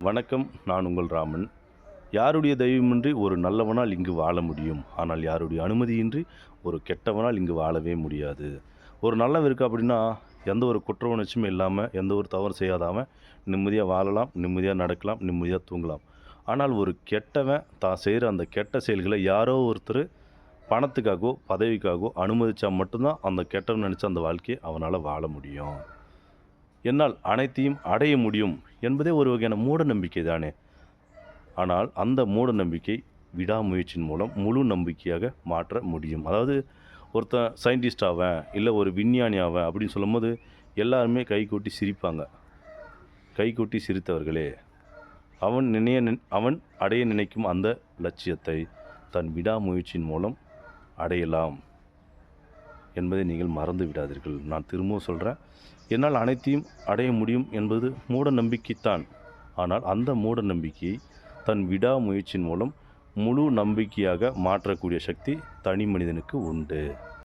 வணக்கம். நான் உங்கள் ராமன். யாருடைய தெய்வமின்றி ஒரு நல்லவனால் இங்கு வாழ முடியும். ஆனால் யாருடைய அனுமதியின்றி ஒரு கெட்டவனால் இங்கு வாழவே முடியாது. ஒரு நல்லவன் இருக்கா அப்படின்னா, எந்த ஒரு குற்ற உணர்ச்சியும் இல்லாம, எந்த ஒரு தவறும் செய்யாதவன் நிம்மதியா வாழலாம், நிம்மதியா நடக்கலாம், நிம்மதியா தூங்கலாம். ஆனால் ஒரு கெட்டவன் தான் செய்ற அந்த கெட்ட செயல்கள யாரோ ஒருத்தரு பணத்துக்காகவோ, பதவிக்காகவோ அனுமதிச்சா மட்டும் தான் அந்த கெட்டவன் நெனச்ச அந்த வாழ்க்கைய அவனால வாழ முடியும். என்னால் அனைத்தையும் அடைய முடியும் என்பதே ஒரு வகையான மூட நம்பிக்கை தானே! ஆனால் அந்த மூட நம்பிக்கை விடாமுயற்சியின் மூலம் முழு நம்பிக்கையாக மாற்ற முடியும். அதாவது ஒருத்தன் சயின்டிஸ்ட் ஆவேன், இல்ல ஒரு விஞ்ஞானி ஆவேன் அப்படின்னு சொல்லும்போது எல்லாருமே கைகொட்டி சிரிப்பாங்க. கைகொட்டி சிரித்தவர்களே, அவன் அடைய நினைக்கும் அந்த லட்சியத்தை தன் விடாமுயற்சியின் மூலம் அடையலாம் என்பதை நீங்கள் மறந்து விடாதீர்கள். நான் திரும்பவும் சொல்றேன். என்னால் அனைத்தையும் அடைய முடியும் என்பது மூட நம்பிக்கைத்தான். ஆனால் அந்த மூட நம்பிக்கையை தன் விடாமுயற்சியின் மூலம் முழு நம்பிக்கையாக மாற்றக்கூடிய சக்தி தனி மனிதனுக்கு உண்டு.